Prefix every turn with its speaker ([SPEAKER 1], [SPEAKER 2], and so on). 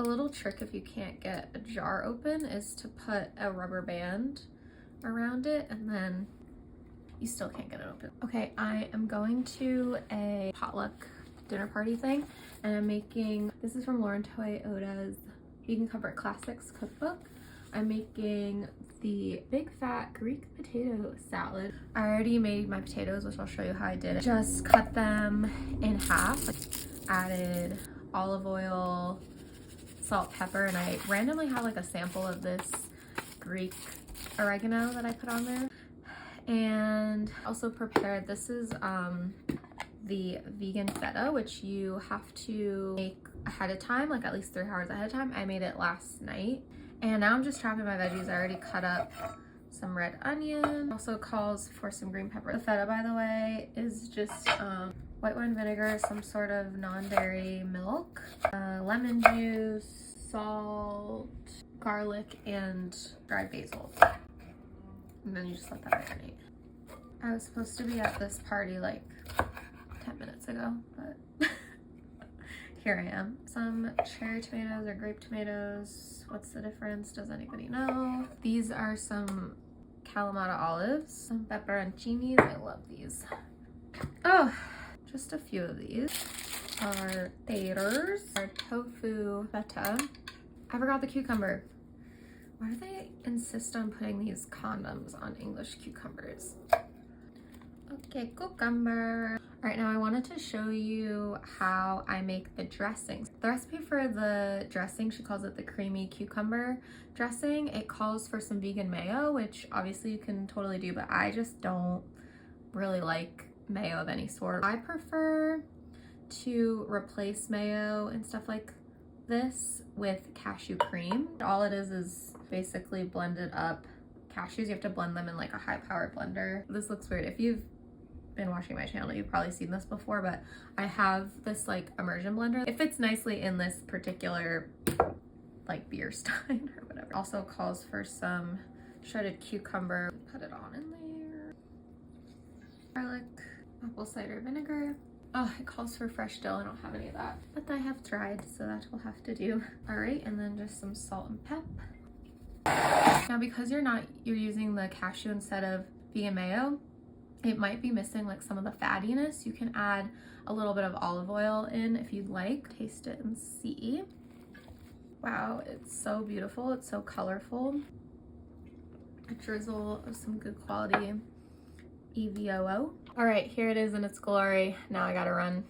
[SPEAKER 1] A little trick if you can't get a jar open is to put a rubber band around it, and then you still can't get it open. Okay, I am going to a potluck dinner party thing, and I'm making, this is from Lauren Toyoda's Vegan Comfort Classics cookbook. I'm making the big fat Greek potato salad. I already made my potatoes, which I'll show you how I did it. Just cut them in half, added olive oil, salt, pepper, and I randomly had like a sample of this Greek oregano that I put on there. And also prepared, this is the vegan feta, which you have to make ahead of time, like at least 3 hours ahead of time. I made it last night. And now I'm just chopping my veggies. I already cut up some red onion. Also calls for some green pepper. The feta, by the way, is just white wine vinegar, some sort of non-dairy milk, lemon juice, salt, garlic, and dried basil. And then you just let that marinate. I was supposed to be at this party like 10 minutes ago, but here I am. Some cherry tomatoes or grape tomatoes. What's the difference? Does anybody know? These are some Kalamata olives, some pepperoncinis. I love these. Oh, just a few of these are taters, our tofu feta. I forgot the cucumber. Why do they insist on putting these condoms on English cucumbers? Okay, cucumber. All right, now I wanted to show you how I make the dressings. The recipe for the dressing, she calls it the creamy cucumber dressing. It calls for some vegan mayo, which obviously you can totally do, but I just don't really like mayo of any sort. I prefer to replace mayo and stuff like this with cashew cream. All it is basically blended up cashews. You have to blend them in like a high-powered blender. This looks weird. If you've been watching my channel, you've probably seen this before, but I have this like immersion blender. It fits nicely in this particular like beer stein or whatever. Also calls for some shredded cucumber. Put it on in there. Garlic, apple cider vinegar. Oh, it calls for fresh dill. I don't have any of that, but I have dried, so that will have to do. All right, and then just some salt and pep. Now, because you're using the cashew instead of vegan mayo, it might be missing like some of the fattiness. You can add a little bit of olive oil in if you'd like. Taste it and see. Wow, it's so beautiful. It's so colorful. A drizzle of some good quality EVOO. All right, here it is in its glory. Now I gotta run.